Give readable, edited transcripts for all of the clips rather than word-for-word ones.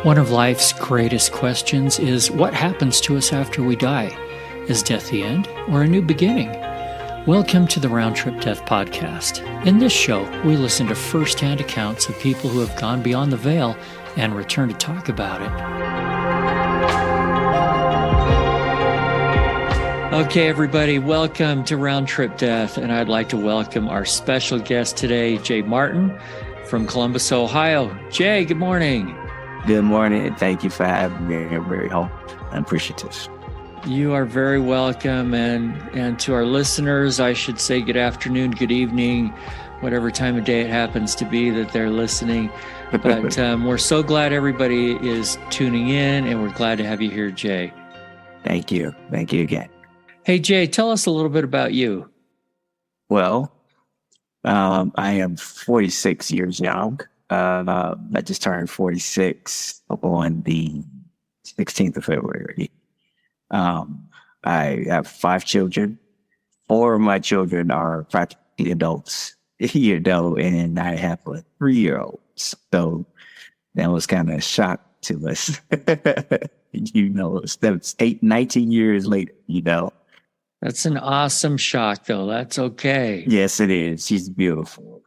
One of life's greatest questions is what happens to us after we die? Is death the end or a new beginning? Welcome to the Round Trip Death Podcast. In this show, we listen to first-hand accounts of people who have gone beyond the veil and return to talk about it. Okay, everybody, welcome to Round Trip Death, and I'd like to welcome our special guest today, Jay Martin from Columbus, Ohio. Jay, good morning. Good morning, and thank you for having me. I'm very humbled and appreciative. You are very welcome, and to our listeners, I should say good afternoon, good evening, whatever time of day it happens to be that they're listening. But we're so glad everybody is tuning in, and we're glad to have you here, Jay. Thank you. Thank you again. Hey, Jay, tell us a little bit about you. Well, I am 46 years young. I just turned 46 on the 16th of February. I have 5 children. 4 of my children are practically adults, and I have a 3-year-old. So that was kind of a shock to us. That's 19 years later, That's an awesome shock, though. That's okay. Yes, it is. She's beautiful.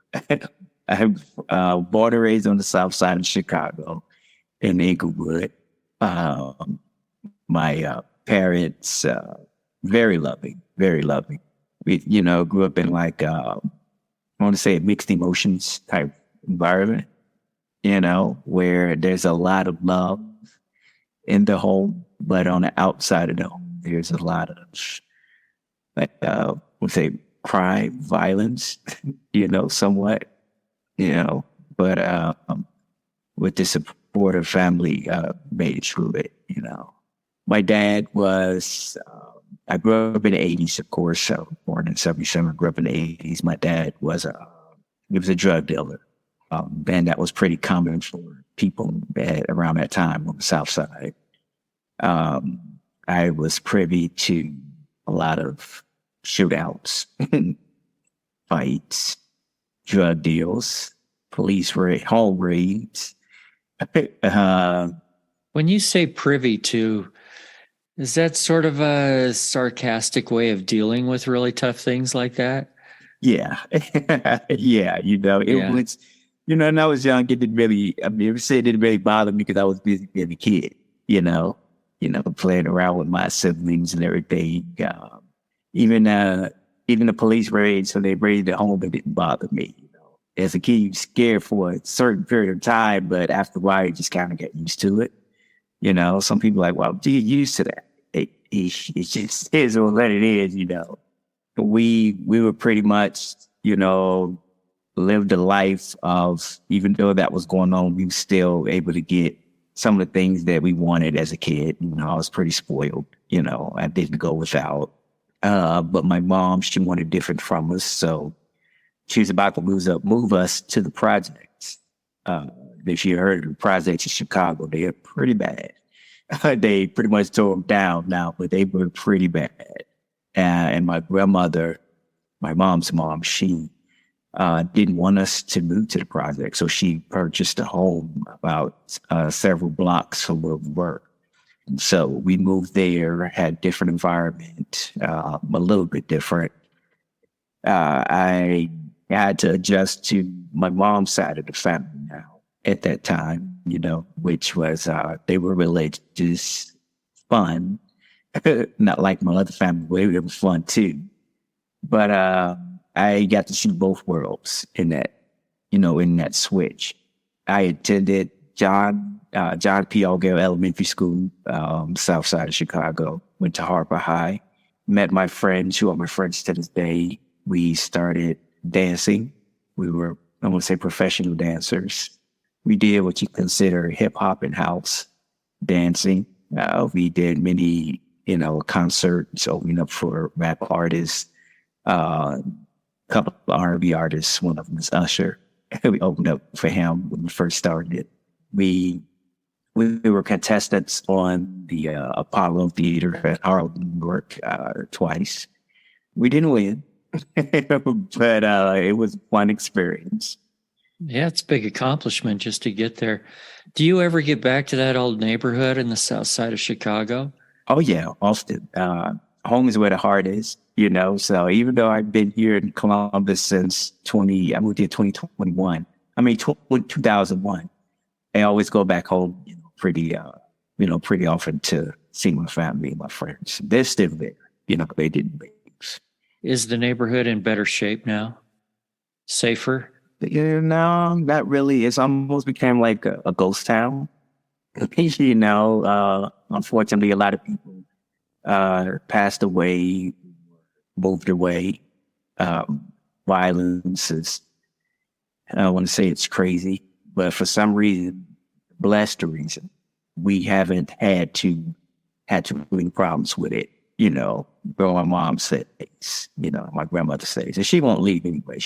I have born and raised on the south side of Chicago in Inglewood. My parents, very loving, very loving. We, grew up in I want to say a mixed emotions type environment, where there's a lot of love in the home, but on the outside of the home, there's a lot of, crime, violence, somewhat. But with the support of family, made it through it, My dad was, I grew up in the 80s, of course, so born in 77, grew up in the 80s. My dad was he was a drug dealer, and that was pretty common for people around that time on the South Side. I was privy to a lot of shootouts, fights, drug deals, police home raids. When you say privy to, is that sort of a sarcastic way of dealing with really tough things like that? Yeah. Yeah. It was, when I was young, it didn't really, it didn't really bother me because I was busy being a kid, playing around with my siblings and everything. Even the police raids, so they raided the home, it didn't bother me. As a kid, you're scared for a certain period of time, but after a while, you just kind of get used to it. Some people are like, well, do you used to that? It just is what it is, We were pretty much, lived a life of, even though that was going on, we were still able to get some of the things that we wanted as a kid. I was pretty spoiled, I didn't go without. But my mom, she wanted different from us. So she was about to move us to the projects. If you heard of the projects in Chicago, they are pretty bad. They pretty much tore them down now, but they were pretty bad. And my grandmother, my mom's mom, she didn't want us to move to the project. So she purchased a home about several blocks from where we were. So we moved there, had different environment, a little bit different. I had to adjust to my mom's side of the family now at that time, which was, they were religious, fun, not like my other family, it was fun too. But I got to see both worlds in that switch. I attended John P. Algale Elementary School, south side of Chicago, went to Harper High, met my friends who are my friends to this day. We started dancing. We were, I want to say, professional dancers. We did what you consider hip hop and house dancing. We did many, concerts, opening up for rap artists, a couple of R&B artists. One of them was Usher. We opened up for him when we first started. We were contestants on the Apollo Theater at Harlem, New York, twice. We didn't win, but it was a fun experience. Yeah, it's a big accomplishment just to get there. Do you ever get back to that old neighborhood in the south side of Chicago? Oh yeah, Austin. Home is where the heart is, you know. So even though I've been here in Columbus since I moved here 2021. I mean, 2001. I always go back home, pretty often to see my family and my friends. They're still there, they didn't leave. Is the neighborhood in better shape now? Safer? Yeah, no, not really. It's almost became like a ghost town. Unfortunately, a lot of people passed away, moved away. Violence is, I don't want to say it's crazy, but for some reason, blessed reason, we haven't had too many problems with it. Though my mom says, my grandmother says, and she won't leave anyway.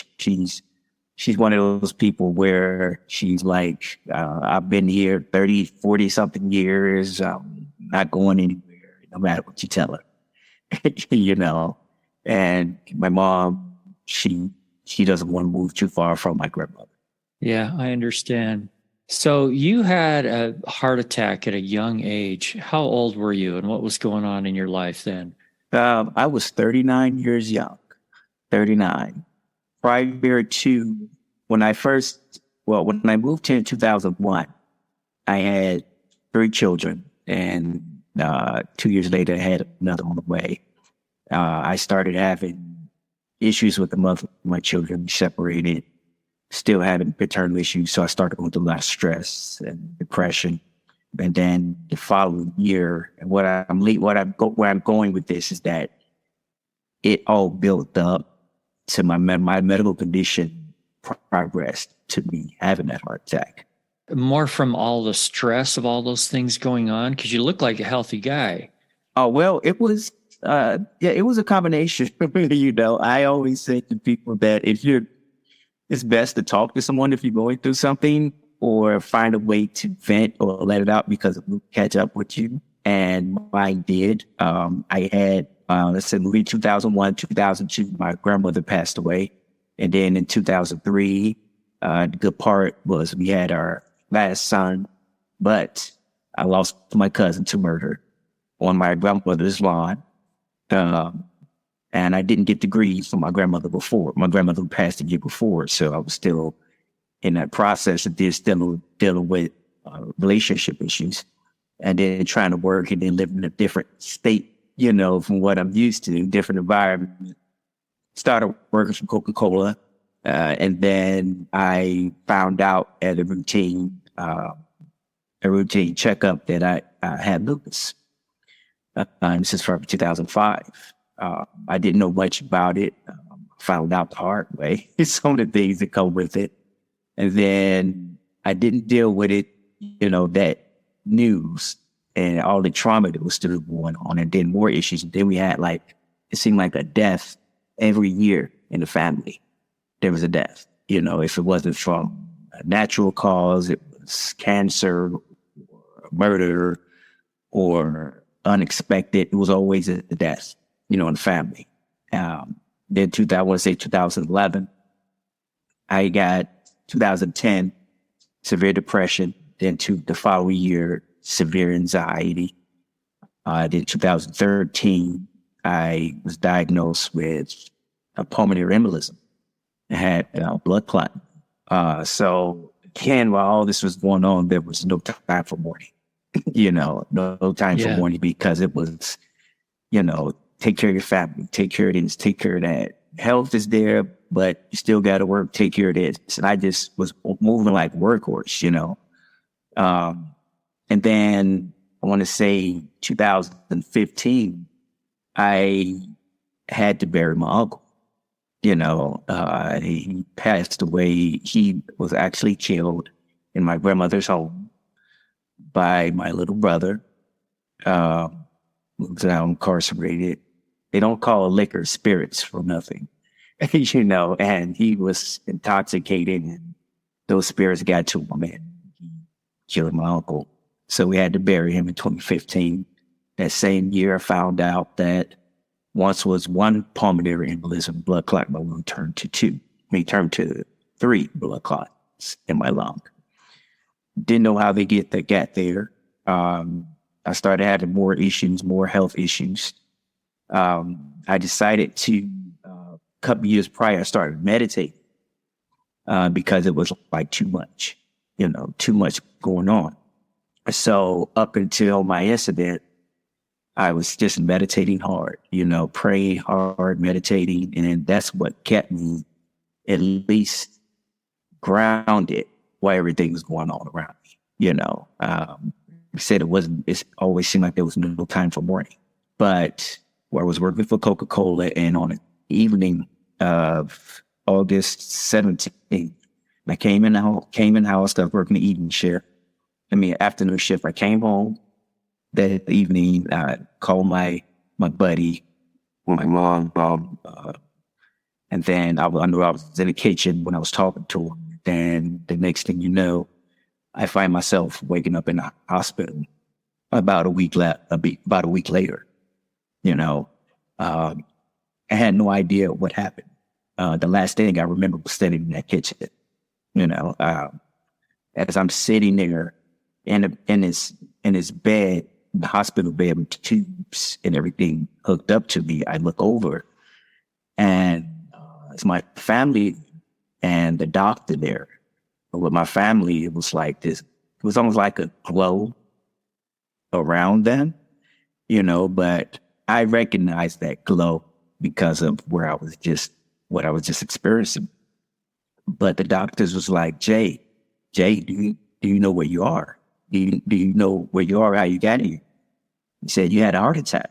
She's one of those people where she's like, I've been here 30, 40 something years. I'm not going anywhere, no matter what you tell her, and my mom, she doesn't want to move too far from my grandmother. Yeah, I understand. So you had a heart attack at a young age. How old were you and what was going on in your life then? I was 39 years young, 39. Prior to when I moved here in 2001, I had 3 children, and 2 years later, I had another on the way. I started having issues with the mother of my children, separated, still having paternal issues. So I started going through a lot of stress and depression. And then the following year, and where I'm going with this is that it all built up to my medical condition progressed to me having that heart attack. More from all the stress of all those things going on? Because you look like a healthy guy. Oh, well, it was a combination. I always say to people that it's best to talk to someone if you're going through something, or find a way to vent or let it out, because it will catch up with you. And mine did. I had, let's say, maybe 2001, 2002, my grandmother passed away. And then in 2003, the good part was we had our last son, but I lost my cousin to murder on my grandmother's lawn. And I didn't get to grieve for my grandmother before. My grandmother passed the year before, so I was still in that process of still dealing with relationship issues, and then trying to work and then live in a different state, from what I'm used to, different environment. Started working for Coca-Cola, and then I found out at a routine checkup that I had lupus. This is from 2005. I didn't know much about it. Found out the hard way. Some of the things that come with it. And then I didn't deal with it, that news and all the trauma that was still going on, and then more issues. And then we had it seemed like a death every year in the family. There was a death, if it wasn't from a natural cause, it was cancer or murder or unexpected. It was always a death, in the family. Then I want to say 2011, I got 2010, severe depression. Then the following year, severe anxiety. Then 2013, I was diagnosed with a pulmonary embolism. I had blood clot. So again, while all this was going on, there was no time for mourning. No time for mourning, because it was, take care of your family, take care of this, take care of that. Health is there, but you still got to work, take care of this. And I just was moving like workhorse, and then I want to say 2015, I had to bury my uncle. He passed away. He was actually killed in my grandmother's home by my little brother, who's now incarcerated. They don't call liquor spirits for nothing, and he was intoxicated, and those spirits got to him and killed my uncle. So we had to bury him in 2015. That same year, I found out that once was one pulmonary embolism blood clot balloon turned to 2. Turned to 3 blood clots. stones in my lung. Didn't know how they got there. I started having more issues, more health issues. I decided to, a couple years prior, I started meditating because it was like too much, too much going on. So up until my incident, I was just meditating hard, praying hard, meditating. And that's what kept me at least grounded while everything was going on around me, said it always seemed like there was no time for mourning. But where I was working for Coca-Cola, and on the evening of August 17th, I came in the house, I was working the evening shift. Afternoon shift. I came home that evening. I called my buddy, my mom, and then I knew I was in the kitchen when I was talking to her. Then the next thing you know, I find myself waking up in the hospital about a week later. I had no idea what happened. The last thing I remember was sitting in that kitchen. As I'm sitting there in his bed, the hospital bed with tubes and everything hooked up to me, I look over, and it's my family and the doctor there. But with my family, it was like this. It was almost like a glow around them, but I recognized that glow because of what I was just experiencing. But the doctors was like, Jay, do you know where you are? Do you know where you are, how you got here? He said, you had a heart attack.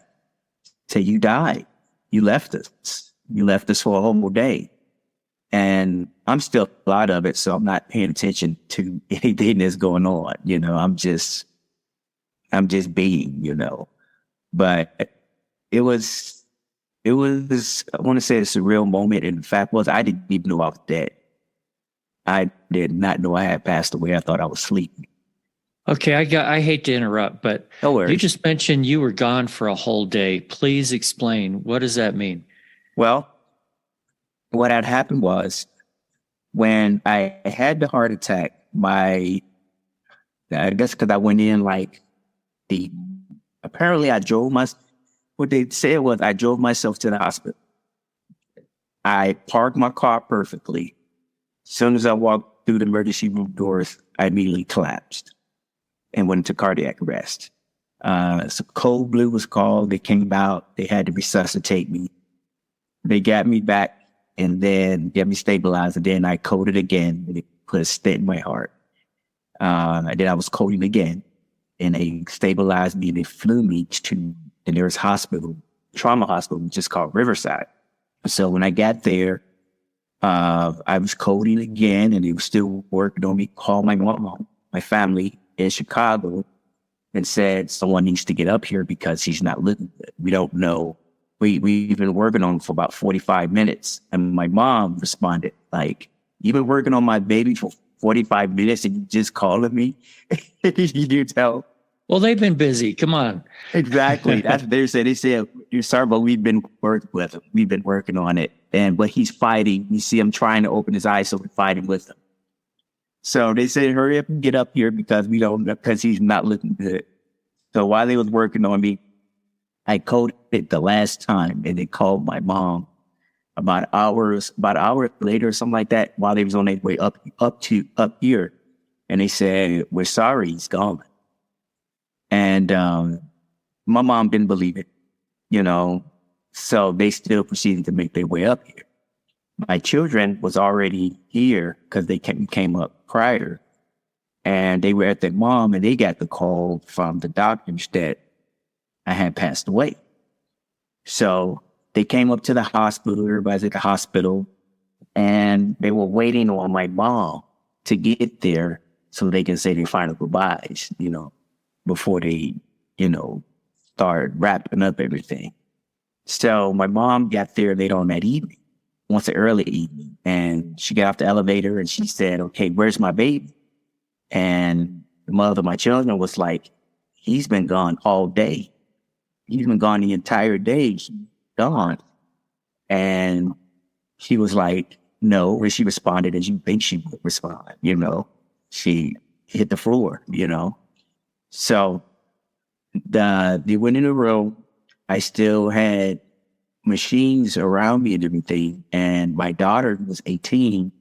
He said, you died. You left us. You left us for a whole day. And I'm still out of it, so I'm not paying attention to anything that's going on. I'm just being, But it was, I want to say, a surreal moment. And the fact was, I didn't even know I was dead. I did not know I had passed away. I thought I was sleeping. Okay, I hate to interrupt, but no worries. You just mentioned you were gone for a whole day. Please explain. What does that mean? Well, what had happened was, when I had the heart attack, I guess because I went in apparently what they said was I drove myself to the hospital. I parked my car perfectly. As soon as I walked through the emergency room doors, I immediately collapsed and went into cardiac arrest. So Cold Blue was called. They came out. They had to resuscitate me. They got me back and then get me stabilized. And then I coded again. And they put a stent in my heart. And then I was coding again. And they stabilized me. And they flew me to the nearest hospital, trauma hospital, which is called Riverside. So when I got there, I was coding again, and they were still working on me. Called my mom, my family in Chicago, and said someone needs to get up here because he's not looking good. We don't know. We've been working on him for about 45 minutes. And my mom responded, like, you've been working on my baby for 45 minutes and you just calling me? You tell. Well, they've been busy. Come on. Exactly. That's what they said. They said, you're sorry, but we've been working with him. We've been working on it. But he's fighting. You see him trying to open his eyes, so we're fighting with him. So they said, hurry up and get up here because he's not looking good. So while they was working on me, I coded it the last time, and they called my mom about an hour later or something like that, while they was on their way up here. And they said, we're sorry, he's gone. And my mom didn't believe it, so they still proceeded to make their way up here. My children was already here because they came up prior, and they were at their mom, and they got the call from the doctors that I had passed away. So they came up to the hospital, everybody's at the hospital, and they were waiting on my mom to get there so they can say their final goodbyes, before they, start wrapping up everything. So my mom got there late on that evening, once an early evening, and she got off the elevator and she said, okay, where's my baby? And the mother of my children was like, he's been gone all day. He's been gone the entire day. He's gone. And she was like, no. And she responded as you think she would respond, you know. She hit the floor, you know. So they went in the room. I still had machines around me and everything. And my daughter was 18.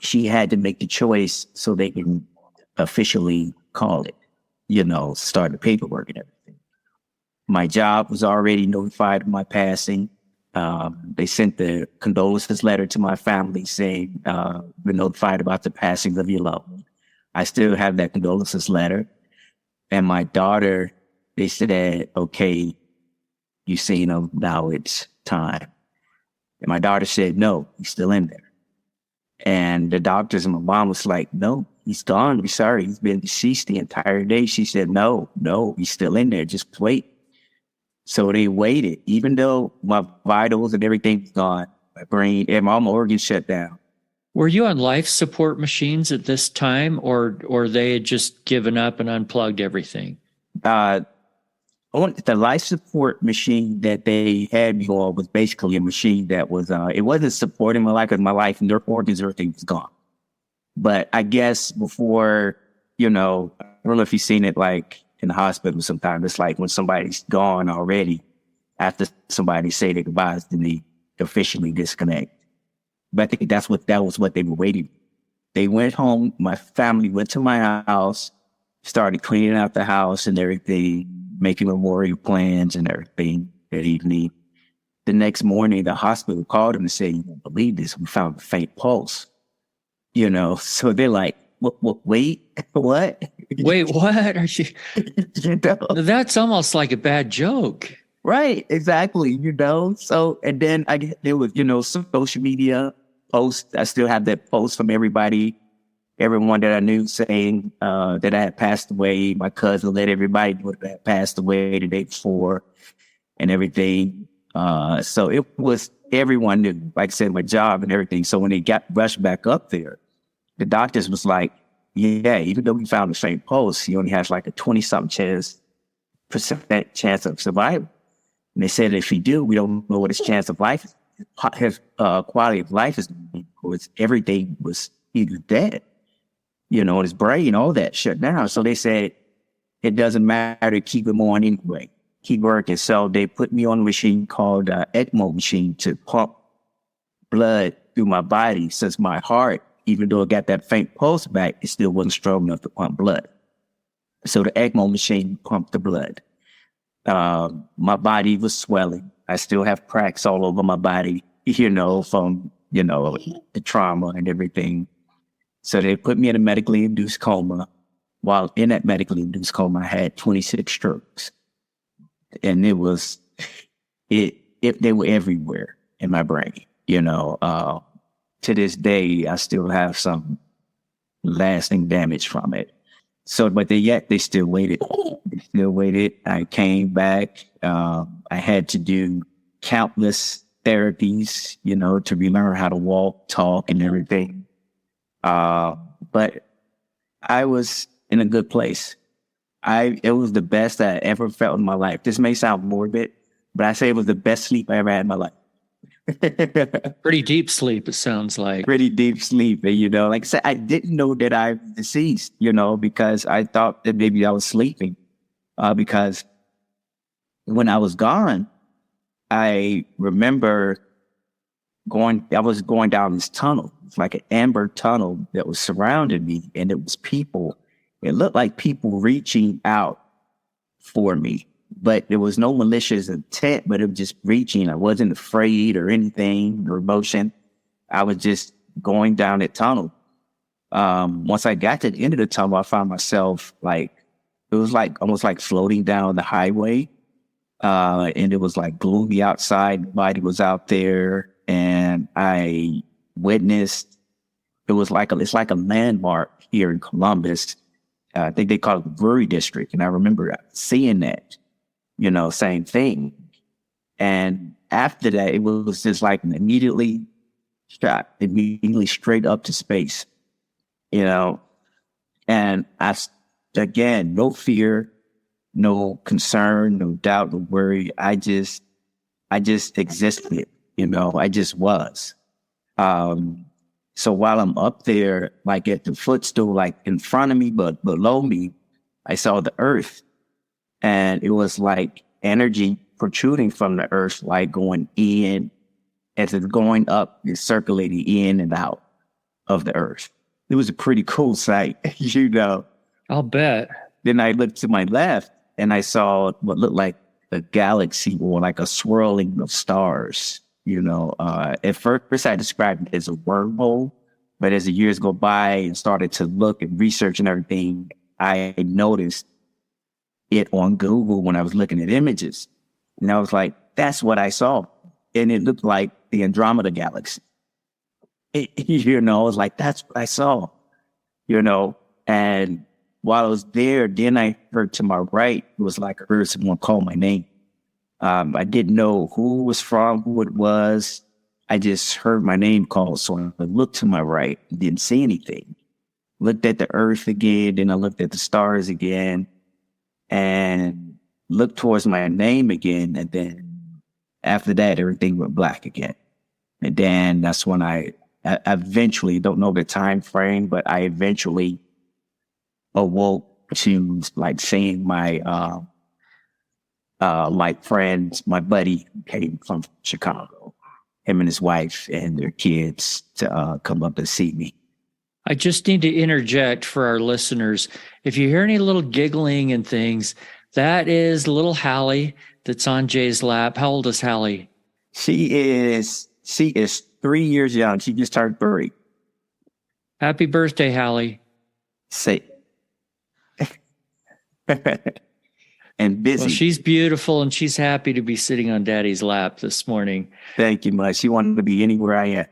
She had to make the choice so they can officially call it, you know, start the paperwork and everything. My job was already notified of my passing. They sent the condolences letter to my family saying, we're notified about the passing of your loved one. I still have that condolences letter. And my daughter, they said, okay, you seen him, now it's time. And my daughter said, no, he's still in there. And the doctors and my mom was like, no, he's gone. We're sorry. He's been deceased the entire day. She said, no, he's still in there. Just wait. So they waited, even though my vitals and everything was gone, my brain and all my organs shut down. Were you on life support machines at this time, or they had just given up and unplugged everything? On the life support machine that they had me on was basically a machine that was, it wasn't supporting my life, because my life and their organs, everything was gone. But I guess before, you know, I don't know if you've seen it like in the hospital sometimes. It's like when somebody's gone already, after somebody say their goodbyes, then they officially disconnect. But I think that was what they were waiting. They went home. My family went to my house, started cleaning out the house and everything, making memorial plans and everything that evening. The next morning, the hospital called them and said, "You won't believe this. We found a faint pulse." You know, so they're like, wait, what? Wait, what? Are you? You know? That's almost like a bad joke. Right, exactly. You know, so, and then there was, you know, some social media posts. I still have that post from everyone that I knew saying that I had passed away. My cousin let everybody know that I had passed away the day before and everything. So it was, everyone knew, like I said, my job and everything. So when they got rushed back up there, the doctors was like, yeah, even though we found the same pulse, he only has like a 20-something percent chance of survival. And they said if he do, we don't know what his chance of life, his quality of life is, because everything was either dead, you know, his brain, all that shut down. So they said it doesn't matter, keep him on anyway, keep working. So they put me on a machine called ECMO machine to pump blood through my body, since my heart, even though it got that faint pulse back, it still wasn't strong enough to pump blood. So the ECMO machine pumped the blood. My body was swelling. I still have cracks all over my body, you know, from, you know, the trauma and everything. So they put me in a medically induced coma. While in that medically induced coma, I had 26 strokes. And they were everywhere in my brain, you know. To this day, I still have some lasting damage from it. So, but they still waited. They still waited. I came back. I had to do countless therapies, you know, to relearn how to walk, talk, and everything. But I was in a good place. It was the best I ever felt in my life. This may sound morbid, but I say it was the best sleep I ever had in my life. Pretty deep sleep, it sounds like. Pretty deep sleep. And, you know, like I said, I didn't know that I was deceased, you know, because I thought that maybe I was sleeping. Because when I was gone, I remember I was going down this tunnel. It's like an amber tunnel that was surrounding me, and it was people. It looked like people reaching out for me. But there was no malicious intent, but it was just reaching. I wasn't afraid or anything or emotion. I was just going down that tunnel. Once I got to the end of the tunnel, I found myself it was like almost like floating down the highway. And it was like gloomy outside. Nobody was out there. And I witnessed, it's like a landmark here in Columbus. I think they call it the Brewery District. And I remember seeing that. You know, same thing. And after that, it was just like immediately straight up to space, you know. And again, no fear, no concern, no doubt, no worry. I just existed, you know, I just was. So while I'm up there, like at the footstool, like in front of me, but below me, I saw the earth, and it was like energy protruding from the earth, like going in as it's going up, it's circulating in and out of the earth. It was a pretty cool sight, you know. I'll bet. Then I looked to my left and I saw what looked like a galaxy or like a swirling of stars, you know. At first I described it as a wormhole, but as the years go by and started to look and research and everything, I noticed it on Google when I was looking at images. And I was like, that's what I saw. And it looked like the Andromeda Galaxy. You know, I was like, that's what I saw, you know. And while I was there, then I heard to my right, it was like I heard someone call my name. I didn't know who it was from, who it was. I just heard my name called. So I looked to my right, didn't see anything. Looked at the earth again, then I looked at the stars again, and looked towards my name again. And then after that, everything went black again. And then that's when I eventually, don't know the time frame, but I eventually awoke to like seeing my like friends, my buddy who came from Chicago, him and his wife and their kids to come up and see me. I just need to interject for our listeners. If you hear any little giggling and things, that is little Hallie that's on Jay's lap. How old is Hallie? She is 3 years young. She just turned 3. Happy birthday, Hallie. Say. And busy. Well, she's beautiful and she's happy to be sitting on Daddy's lap this morning. Thank you much. She wanted to be anywhere I am.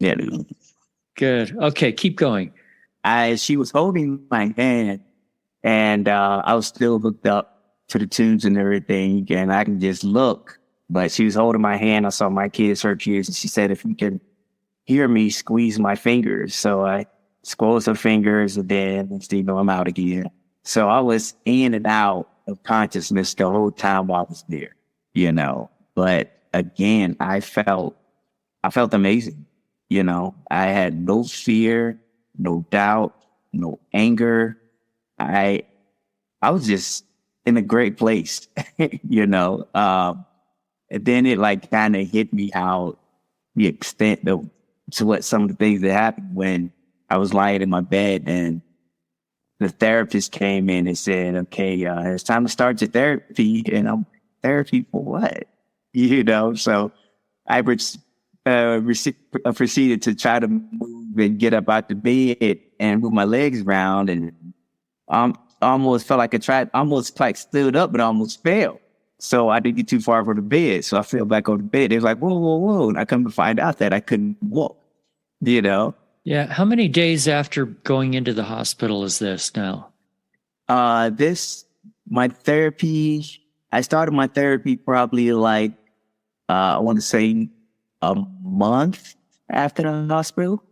Yeah. Good. Okay, keep going. She was holding my hand, and I was still hooked up to the tunes and everything, and I can just look. But she was holding my hand. I saw my kids, her kids, and she said, if you can hear me, squeeze my fingers. So I squeezed her fingers, and then, you know, I'm out again. So I was in and out of consciousness the whole time while I was there, you know. But again, I felt amazing. You know, I had no fear, no doubt, no anger. I was just in a great place, you know. And then it like kind of hit me how the extent to what some of the things that happened when I was lying in my bed and the therapist came in and said, okay, it's time to start your therapy. And I'm therapy for what? You know, so I proceeded to try to move and get up out the bed and move my legs around, and almost felt like almost like stood up, but almost fell. So I didn't get too far from the bed, so I fell back on the bed. It was like, whoa, whoa, whoa. And I come to find out that I couldn't walk, you know? Yeah. How many days after going into the hospital is this now? My therapy, I started my therapy probably like, I want to say a month after the hospital.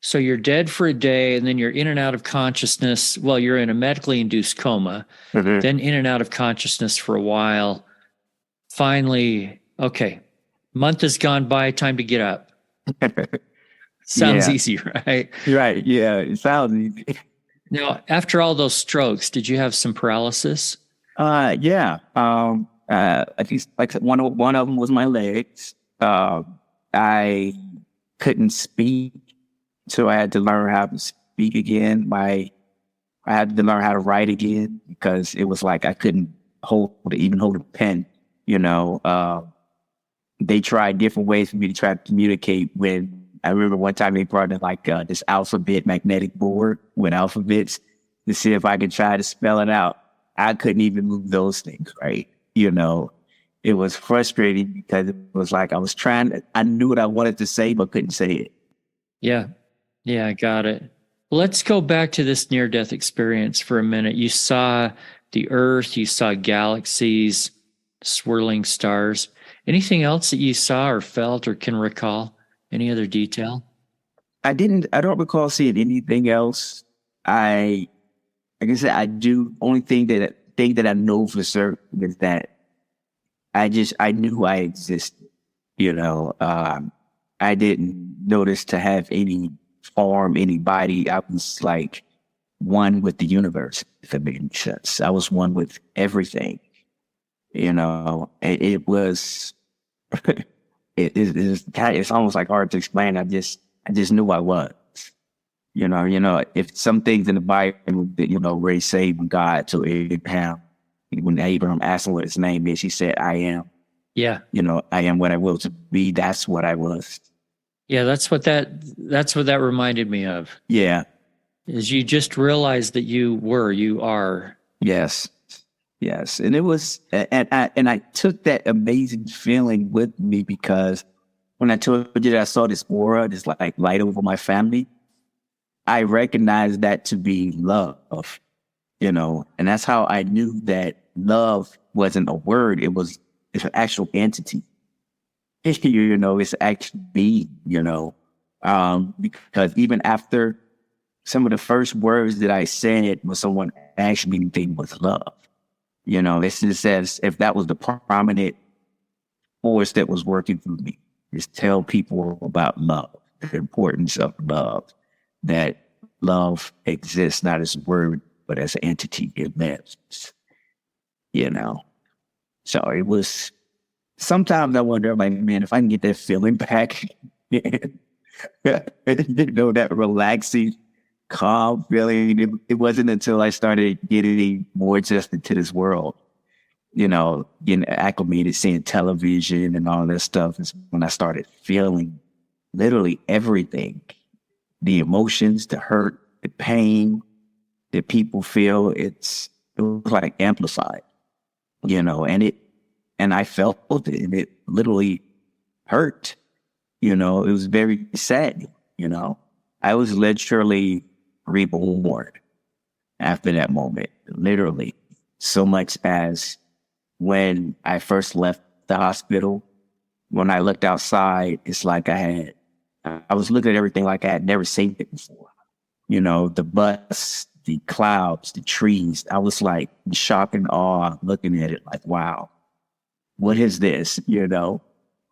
So you're dead for a day, and then you're in and out of consciousness. Well, you're in a medically induced coma, then in and out of consciousness for a while. Finally, okay, month has gone by, time to get up. Sounds easy, right? Right, yeah, it sounds easy. Now, after all those strokes, did you have some paralysis? Yeah. At least like one of them was my legs. I couldn't speak, so I had to learn how to speak again. I had to learn how to write again because it was like I couldn't even hold a pen. You know, they tried different ways for me to try to communicate. When I remember one time they brought in like this alphabet magnetic board with alphabets to see if I could try to spell it out. I couldn't even move those things right. You know, it was frustrating because it was like I knew what I wanted to say, but couldn't say it. Yeah. Yeah, I got it. Let's go back to this near-death experience for a minute. You saw the Earth, you saw galaxies, swirling stars. Anything else that you saw or felt or can recall? Any other detail? I don't recall seeing anything else. Like I said, I do. Only thing that I know for certain is that I knew I existed. You know, I I didn't notice to have any form, any body. I was like one with the universe, if it made sense. I was one with everything, you know. It was, it's almost like hard to explain. I just knew I was. You know, if some things in the Bible, you know, where he said God to Abraham, when Abraham asked him what his name is, he said, I am. Yeah. You know, I am what I will to be. That's what I was. Yeah, that's what that reminded me of. Yeah. Is you just realized that you are. Yes. Yes. And it was, and I took that amazing feeling with me, because when I told you that I saw this aura, this like light over my family, I recognized that to be love, you know, and that's how I knew that love wasn't a word. It's an actual entity. You know, it's actually being, you know, because even after some of the first words that I said when someone asked me anything was love, you know, it's just as if that was the prominent force that was working through me. Just tell people about love, the importance of love, that love exists not as a word, but as an entity. It lives, you know. So it was, sometimes I wonder, like, man, if I can get that feeling back, you know, that relaxing, calm feeling. It wasn't until I started getting more adjusted to this world, you know, getting acclimated, seeing television and all that stuff, is when I started feeling literally everything. The emotions, the hurt, the pain that people feel, it was like amplified, you know, and I felt it, and it literally hurt, you know. It was very sad, you know. I was literally reborn after that moment, literally. So much as when I first left the hospital, when I looked outside, it's like I was looking at everything like I had never seen it before. You know, the bus, the clouds, the trees. I was like in shock and awe looking at it like, wow, what is this? You know,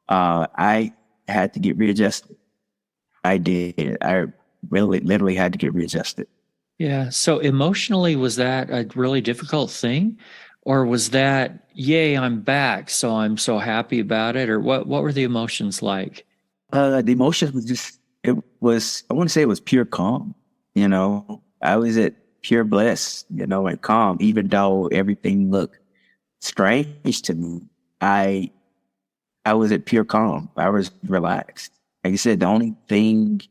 I had to get readjusted. I did. I really literally had to get readjusted. Yeah. So emotionally, was that a really difficult thing? Or was that, yay, I'm back, so I'm so happy about it? Or what were the emotions like? The emotions was just, I want to say it was pure calm. You know, I was at pure bliss, you know, and calm, even though everything looked strange to me. I was at pure calm. I was relaxed. Like I said, the only thing,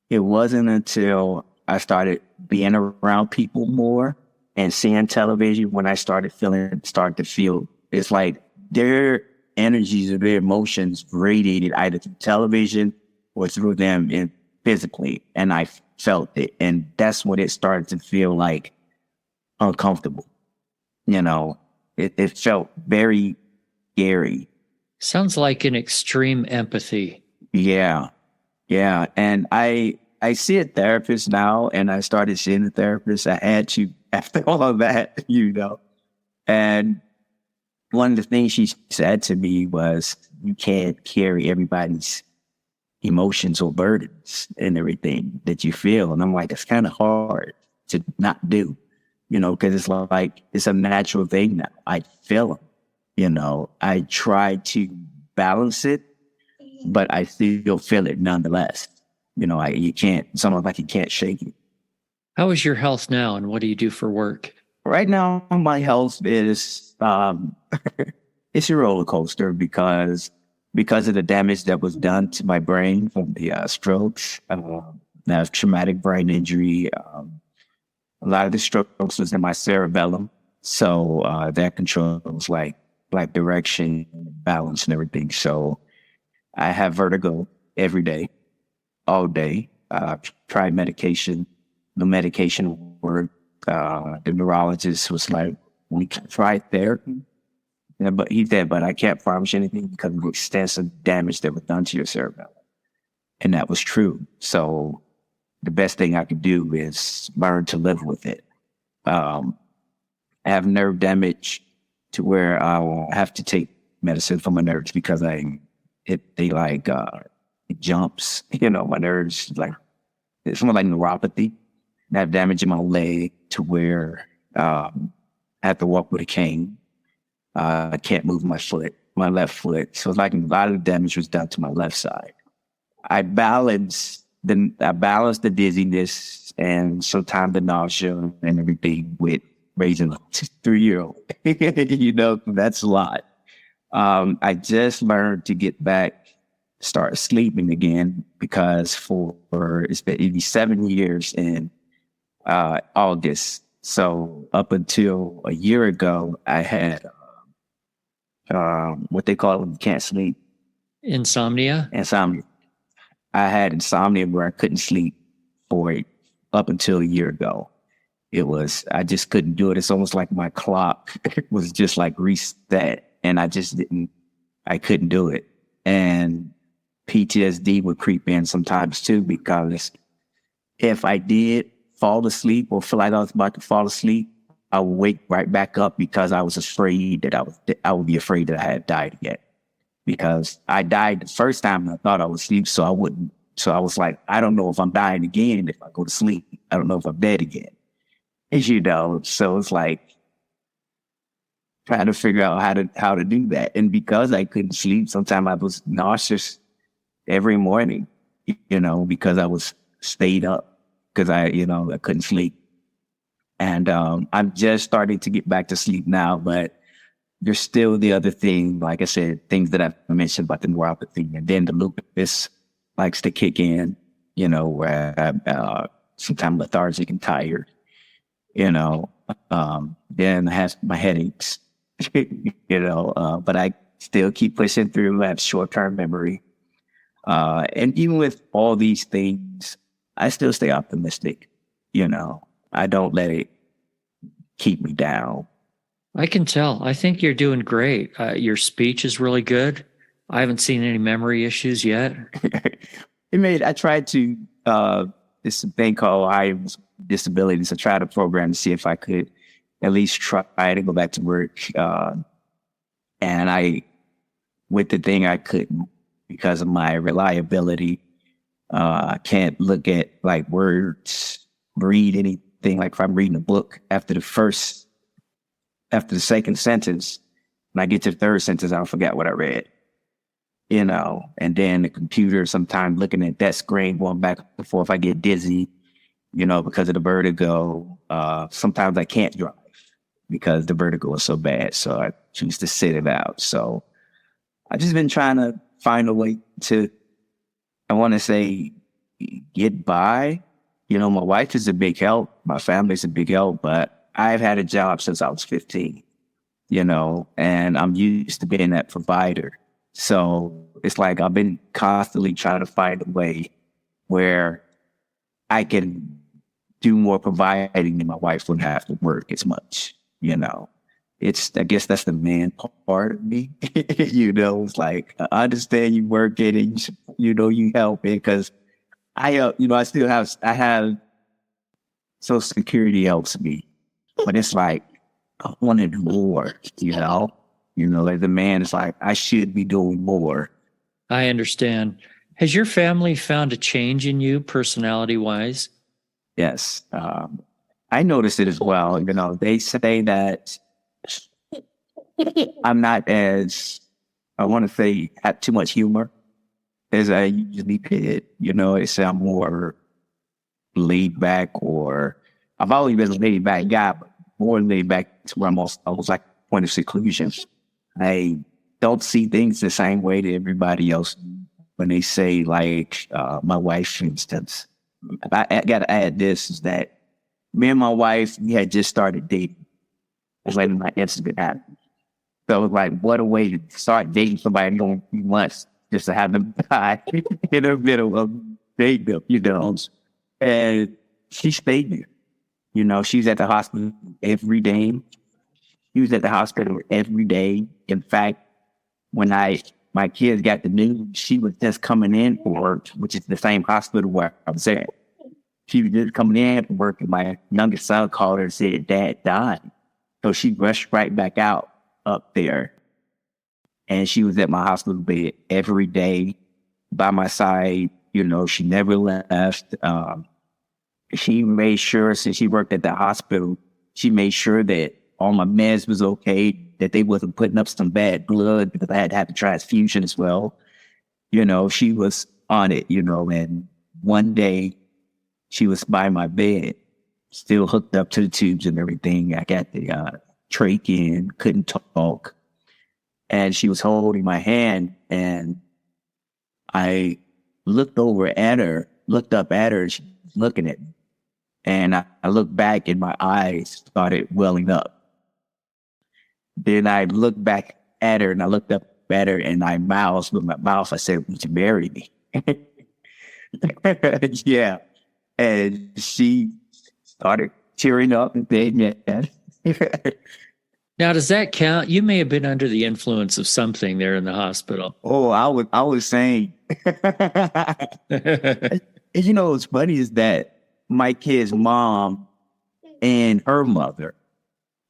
it wasn't until I started being around people more and seeing television when I started to feel, it's like their energies or their emotions radiated either through television or through them physically. And I felt it. And that's when it started to feel like uncomfortable. You know, it felt very scary. Sounds like an extreme empathy. Yeah. Yeah. And I see a therapist now, and I started seeing a therapist. I had to, after all of that, you know. And one of the things she said to me was, you can't carry everybody's emotions or burdens and everything that you feel. And I'm like, it's kind of hard to not do, you know, because it's like, it's a natural thing now. I feel them, you know. I try to balance it, but I still feel it nonetheless. You know, you can't shake it. How is your health now, and what do you do for work? Right now, my health is, it's a roller coaster because of the damage that was done to my brain from the strokes. That traumatic brain injury. A lot of the strokes was in my cerebellum, so that controls like direction, balance, and everything. So I have vertigo every day, all day. Tried medication. The medication worked. The neurologist was like, we can try therapy. Yeah, but he said, but I can't promise you anything because of the extensive damage that was done to your cerebellum. And that was true. So the best thing I could do is learn to live with it. I have nerve damage to where I will have to take medicine for my nerves because they it jumps, you know, my nerves, like, it's something like neuropathy. I have damage in my leg to where I have to walk with a cane. I can't move my left foot. So it's like a lot of damage was done to my left side. I balanced the dizziness and sometimes the nausea and everything with raising a 3-year-old. You know, that's a lot. I just learned to get back, start sleeping again, because it's been 87 years in August. So up until a year ago, I had what they call it when you can't sleep. Insomnia? Insomnia. I had insomnia where I couldn't sleep for it up until a year ago. I just couldn't do it. It's almost like my clock was just like reset, and I couldn't do it. And PTSD would creep in sometimes too, because if I did fall asleep or feel like I was about to fall asleep, I would wake right back up because I was afraid that I would be afraid that I had died again. Because I died the first time and I thought I was asleep, so I wouldn't. So I was like, I don't know if I'm dying again if I go to sleep. I don't know if I'm dead again. You know, so it's like trying to figure out how to do that. And because I couldn't sleep, sometimes I was nauseous every morning, you know, because I was stayed up because I couldn't sleep. And I'm just starting to get back to sleep now, but there's still the other thing, like I said, things that I've mentioned about the neuropathy, and then the lupus likes to kick in, you know, where I'm sometimes lethargic and tired, you know. Then I have my headaches, you know, but I still keep pushing through. I have short-term memory. And even with all these things, I still stay optimistic, you know. I don't let it keep me down. I can tell. I think you're doing great. Your speech is really good. I haven't seen any memory issues yet. I tried to, this thing called IAMS disabilities. I tried a program to see if I could at least try to go back to work. And with the thing I couldn't because of my reliability. I can't look at like words, read anything. Like if I'm reading a book after the second sentence, when I get to the third sentence, I'll forget what I read, you know. And then the computer, sometimes looking at that screen, going back and forth, if I get dizzy, you know, because of the vertigo. Sometimes I can't drive because the vertigo is so bad. So I choose to sit it out. So I've just been trying to find a way to, I want to say, get by. You know, my wife is a big help. My family's a big help, but I've had a job since I was 15, you know, and I'm used to being that provider. So it's like I've been constantly trying to find a way where I can do more providing and my wife wouldn't have to work as much, you know. I guess that's the man part of me, you know. It's like, I understand you working and, you know, you helping because I have Social Security helps me, but it's like, I want to do more, you know, like the man is like, I should be doing more. I understand. Has your family found a change in you personality wise? Yes. I noticed it as well. You know, they say that I'm not as, I want to say, have too much humor as I usually did. You know, they say I'm more laid back, or I've always been a laid back guy, but more laid back to where I was like point of seclusion. I don't see things the same way that everybody else. When they say like my wife, for instance, I got to add this, is that me and my wife, we had just started dating. It was like my incident happened. So it was like, what a way to start dating somebody in a few months just to have them die in the middle of dating them, you know. And she stayed there. You know, she's at the hospital every day. She was at the hospital every day. In fact, when my kids got the news, she was just coming in for work, which is the same hospital where I was at. She was just coming in for work, and my youngest son called her and said, Dad died. So she rushed right back out up there. And she was at my hospital bed every day by my side. You know, she never left. She made sure, since she worked at the hospital, she made sure that all my meds was okay, that they wasn't putting up some bad blood because I had to have a transfusion as well. You know, she was on it, you know, and one day she was by my bed, still hooked up to the tubes and everything. I got the trach in, couldn't talk. And she was holding my hand, and I looked up at her, and she was looking at me. And I looked back and my eyes started welling up. Then I looked back at her and I looked up at her and I mouthed with my mouth. I said, "Would you marry me?" Yeah. And she started tearing up and saying, "Yeah." Now, does that count? You may have been under the influence of something there in the hospital. Oh, I was saying. And you know, what's funny is that my kid's mom and her mother,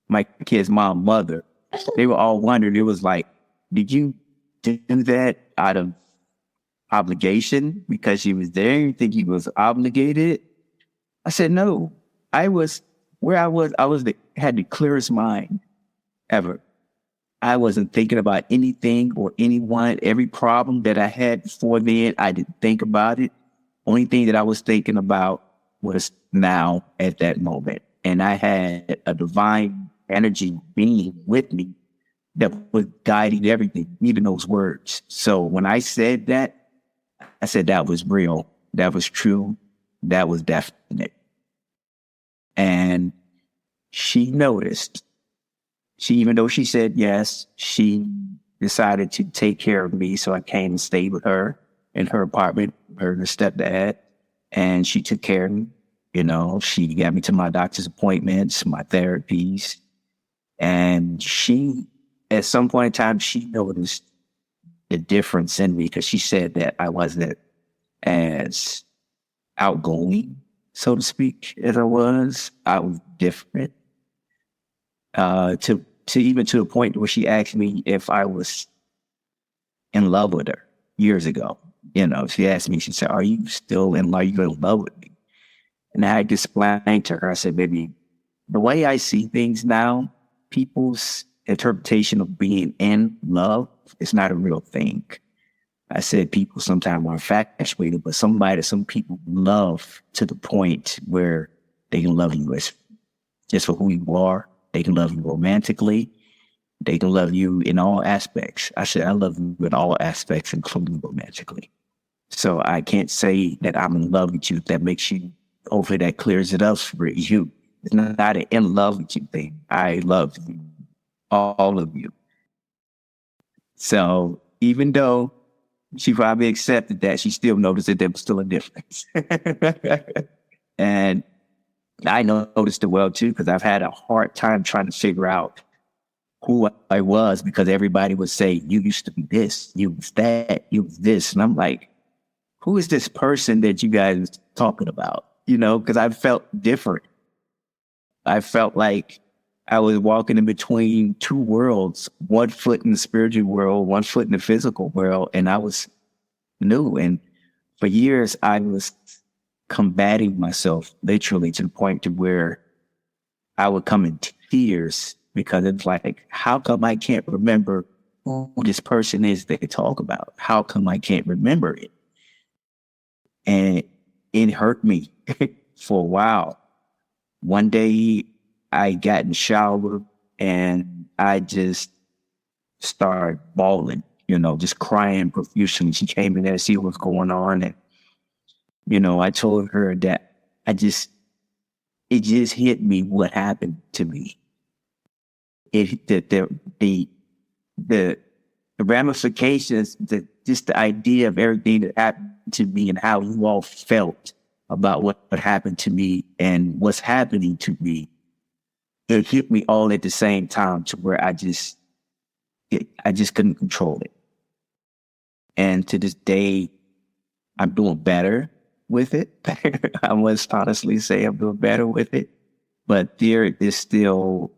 my kid's mother, they were all wondering. It was like, did you do that out of obligation because she was there? You think he was obligated? I said, no. I was had the clearest mind ever. I wasn't thinking about anything or anyone. Every problem that I had before then, I didn't think about it. Only thing that I was thinking about was now at that moment. And I had a divine energy being with me that was guiding everything, even those words. So when I said that, I said that was real. That was true. That was definite. And she noticed. Even though she said yes, she decided to take care of me. So I came and stayed with her in her apartment, her and her stepdad. And she took care of me. You know, she got me to my doctor's appointments, my therapies. And she, at some point in time, she noticed the difference in me because she said that I wasn't as outgoing, so to speak, as I was. I was different. To even to the point where she asked me if I was in love with her years ago. You know, she asked me, she said, "Are you still in love? Are you in love with me?" And I had to explain to her, I said, "Baby, the way I see things now, people's interpretation of being in love is not a real thing." I said, people sometimes are infatuated, but some people love to the point where they can love you as just for who you are. They can love you romantically. They can love you in all aspects. I said, I love you in all aspects, including romantically. So I can't say that I'm in love with you. That makes you, hopefully that clears it up for you. It's not an in love with you thing. I love you, all of you. So even though she probably accepted that, she still noticed that there was still a difference. And I noticed it well too, because I've had a hard time trying to figure out who I was, because everybody would say, "You used to be this, you was that, you was this." And I'm like, who is this person that you guys are talking about? You know, because I felt different. I felt like I was walking in between two worlds, 1 foot in the spiritual world, 1 foot in the physical world. And I was new. And for years, I was combating myself literally to the point to where I would come in tears, because it's like, how come I can't remember who this person is they talk about? How come I can't remember it? And it hurt me for a while. One day I got in the shower and I just started bawling, you know, just crying profusely. She came in there to see what was going on. And, you know, I told her that it just hit me what happened to me. The ramifications, just the idea of everything that happened to me and how you all felt about what happened to me and what's happening to me. It hit me all at the same time to where I just couldn't control it. And to this day, I'm doing better with it. I must honestly say I'm doing better with it. But there is still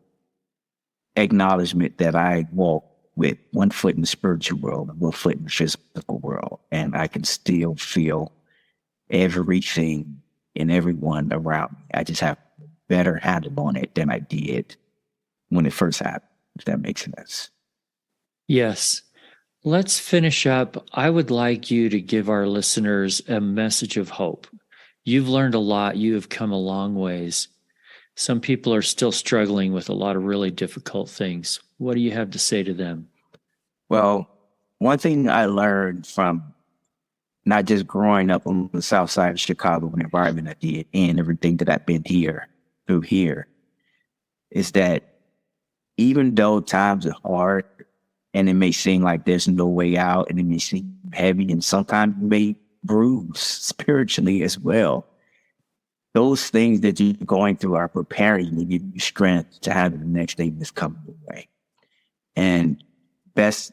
acknowledgement that I walk with one foot in the spiritual world and one foot in the physical world. And I can still feel everything and everyone around me. I just have a better handle on it than I did when it first happened, if that makes sense. Yes. Let's finish up. I would like you to give our listeners a message of hope. You've learned a lot. You have come a long ways. Some people are still struggling with a lot of really difficult things. What do you have to say to them? Well, one thing I learned from not just growing up on the south side of Chicago, an environment I did, and everything that I've been through here, is that even though times are hard and it may seem like there's no way out and it may seem heavy and sometimes it may bruise spiritually as well, those things that you're going through are preparing you to give you strength to have the next day that's coming your way. And best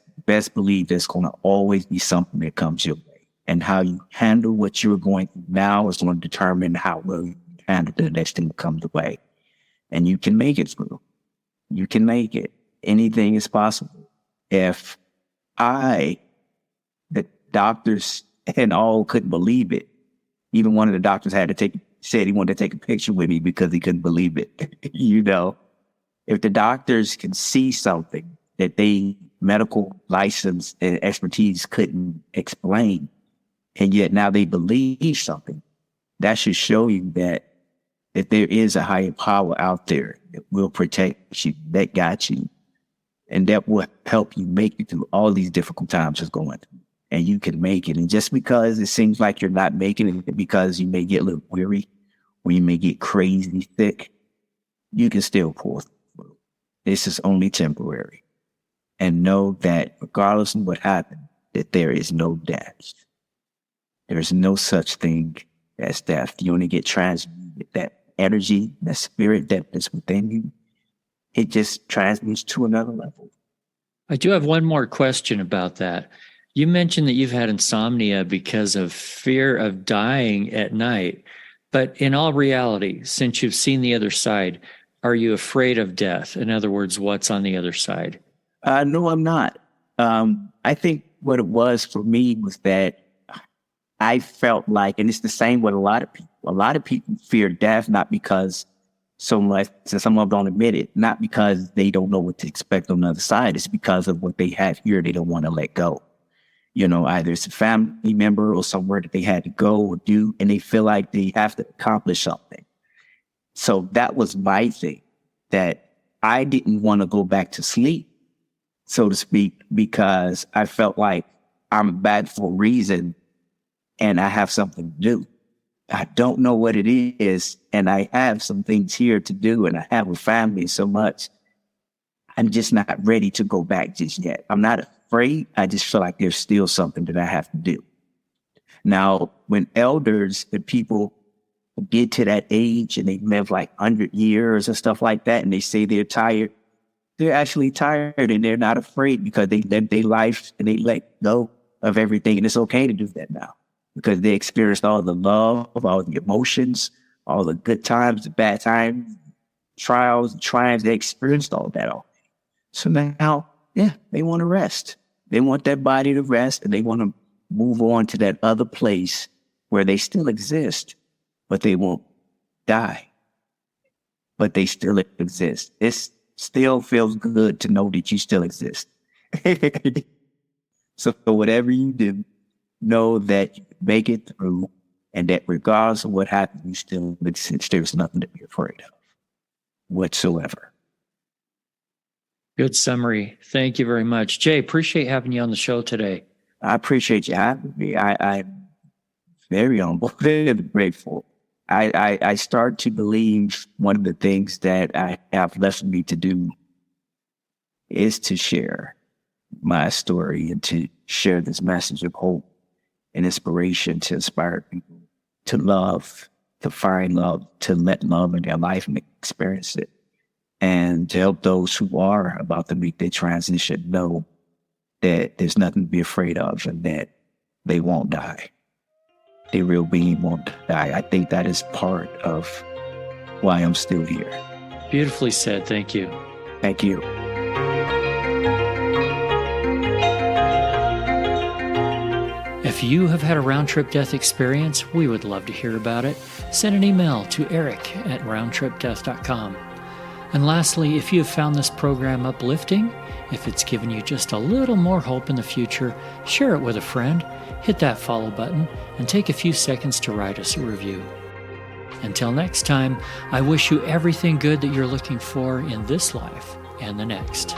believe there's going to always be something that comes your way. And how you handle what you're going through now is going to determine how well you handle the next thing that comes your way. And you can make it through. You can make it. Anything is possible. If the doctors and all couldn't believe it, even one of the doctors said he wanted to take a picture with me because he couldn't believe it. If the doctors can see something that they medical license and expertise couldn't explain, and yet now they believe something, that should show you that there is a higher power out there that will protect you, that got you, and that will help you make it through all these difficult times you're going through. And you can make it. And just because it seems like you're not making it, because you may get a little weary or you may get crazy sick, you can still pull through. This is only temporary. And know that regardless of what happened, that there is no death. There is no such thing as death. You only get transmuted. That energy, that spirit that is within you, it just transmutes to another level. I do have one more question about that. You mentioned that you've had insomnia because of fear of dying at night. But in all reality, since you've seen the other side, are you afraid of death? In other words, what's on the other side? No, I'm not. I think what it was for me was that I felt like, and it's the same with a lot of people fear death, not because so much, since some of them don't admit it, not because they don't know what to expect on the other side. It's because of what they have here they don't want to let go. Either it's a family member or somewhere that they had to go or do, and they feel like they have to accomplish something. So that was my thing, that I didn't want to go back to sleep, so to speak, because I felt like I'm bad for a reason and I have something to do. I don't know what it is, and I have some things here to do, and I have a family so much. I'm just not ready to go back just yet. I'm not afraid. I just feel like there's still something that I have to do. Now, when elders and people get to that age and they live like 100 years and stuff like that, and they say they're tired, they're actually tired and they're not afraid because they lived their life and they let go of everything. And it's okay to do that now because they experienced all the love, all the emotions, all the good times, the bad times, trials, and triumphs. They experienced all that already. So now, they want to rest. They want that body to rest, and they want to move on to that other place where they still exist, but they won't die. But they still exist. It still feels good to know that you still exist. So whatever you do, know that you can make it through, and that regardless of what happens, you still exist. There's nothing to be afraid of whatsoever. Good summary. Thank you very much. Jay, appreciate having you on the show today. I appreciate you having me. I'm very humble, very grateful. I start to believe one of the things that I have left me to do is to share my story and to share this message of hope and inspiration to inspire people to love, to find love, to let love in their life and experience it. And to help those who are about to make their transition know that there's nothing to be afraid of and that they won't die. Their real being won't die. I think that is part of why I'm still here. Beautifully said. Thank you. Thank you. If you have had a round-trip death experience, we would love to hear about it. Send an email to eric@roundtripdeath.com. And lastly, if you have found this program uplifting, if it's given you just a little more hope in the future, share it with a friend, hit that follow button, and take a few seconds to write us a review. Until next time, I wish you everything good that you're looking for in this life and the next.